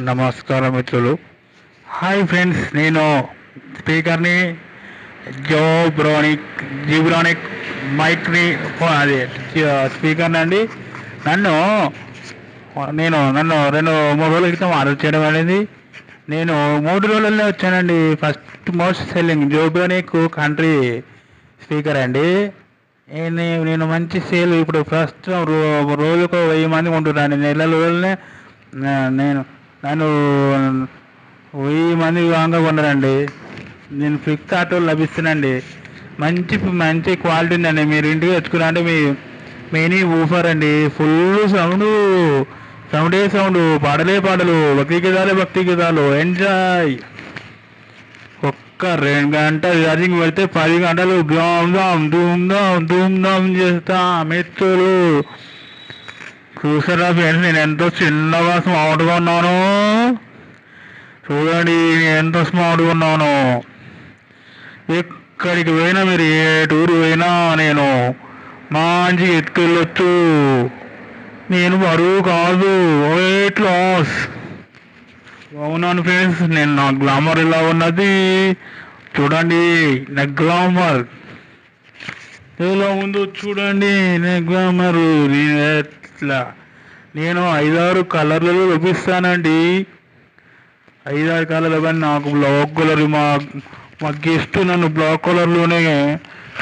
నమస్కారం మిత్రులు. Hi friends, నేను స్పీకర్ని జిబ్రానిక్ మైక్ని అది స్పీకర్ని అండి. నన్ను నన్ను 2-3 రోజుల క్రితం ఆర్డర్ చేయడం అనేది నేను 3 రోజుల్లో వచ్చానండి. First most selling Zebronic country speaker అండి. నేను మంచి సేల్ ఇప్పుడు ప్రస్తుతం రోజుకు 1000 మంది ఉంటున్నాను. నెల రోజులనే నేను నన్ను 1000 మంది వాంగా కొన్నారండి. నేను ఫ్లిప్కార్ట్లో లభిస్తున్నాండి. మంచి మంచి క్వాలిటీ ఉందండి. మీరు ఇంటికి తెచ్చుకున్నా అంటే మీ మినీ ఊఫర్ అండి. ఫుల్ సౌండ్, పాడలే పాటలు, భక్తి గీతాలు ఎంజాయ్. ఒక్క 2 గంటలు ఛార్జింగ్ పెడితే 10 గంటలు ధూమ్ ధామ్ చేస్తా మిత్రులు. చూసారా ఫ్రెండ్స్, నేను ఎంతో చిన్నగా స్మార్ట్గా ఉన్నాను. చూడండి ఎంత స్మార్ట్గా ఉన్నాను. ఎక్కడికి పోయినా, మీరు ఏ టూర్ పోయినా నేను మంచిగా ఎత్తుకెళ్ళొచ్చు. నేను బరువు కాదు, వెయిట్ లాస్. అవునాను ఫ్రెండ్స్, నా గ్లామర్ ఇలా ఉన్నది చూడండి. నా గ్లామర్ ఎలా ఉందో చూడండి. నా గ్లామర్ నేను 5-6 కలర్లలో చూపిస్తానండి. 5-6 కలర్లు. కానీ నాకు బ్లాక్ కలర్ మా గెస్ట్ నన్ను బ్లాక్ కలర్లోనే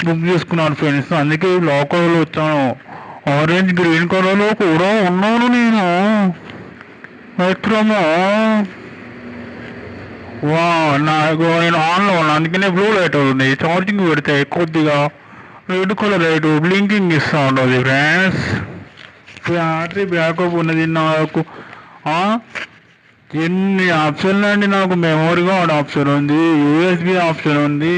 బుక్ చేసుకున్నాను ఫ్రెండ్స్. అందుకే బ్లాక్ కలర్లో వచ్చాను. ఆరెంజ్ గ్రీన్ కలర్లో కూడా ఉన్నాను నేను మిత్రమా. నేను ఆన్లో ఉన్నాను, అందుకనే బ్లూ లైట్ అవుతుంది. ఛార్జింగ్ పెడితే కొద్దిగా రెడ్ కలర్ లైట్ బ్లింకింగ్ ఇస్తూ ఉంటుంది ఫ్రెండ్స్. బ్యాటరీ బ్యాకప్ ఉన్నది నాకు. ఎన్ని ఆప్షన్లు అండి. నాకు మెమొరీ కార్డ్ ఆప్షన్ ఉంది, యూఎస్బి ఆప్షన్ ఉంది,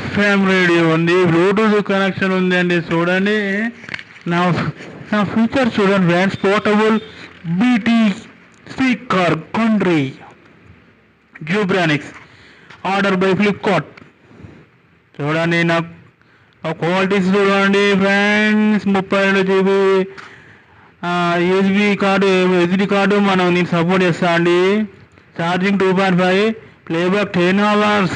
FM రేడియో ఉంది, బ్లూటూత్ కనెక్షన్ ఉంది అండి. చూడండి నా ఫీచర్ చూడండి friends. Portable BT speaker country Zebronics order by Flipkart. చూడండి నా క్వాలిటీస్ చూడండి ఫ్రెండ్స్. 32 GB SD కార్డు నేను సపోర్ట్ చేస్తా అండి. Charging 2.5, playback 10 hours.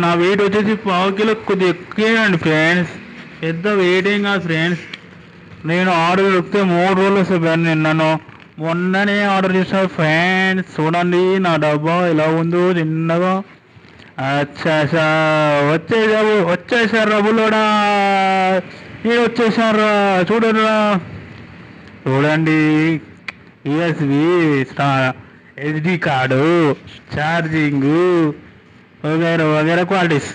నా వెయిట్ వచ్చేసి 1/2 కిలో కొద్దిగా ఎక్కువేనండి ఫ్రెండ్స్. పెద్ద వెయిట్ ఏం కాదు ఫ్రెండ్స్. నేను ఆర్డర్ దొరికితే 3 రోజులు వస్తాను. నన్ను మొన్ననే ఆర్డర్ చేస్తాను ఫ్రెండ్స్. చూడండి నా డబ్బా ఎలా ఉందో చిన్నగా. వచ్చేసారా బుల్లోడా, నేను వచ్చేసారా చూడండి. USB SD కార్డు, ఛార్జింగ్ వగైరా క్వాలిటీస్.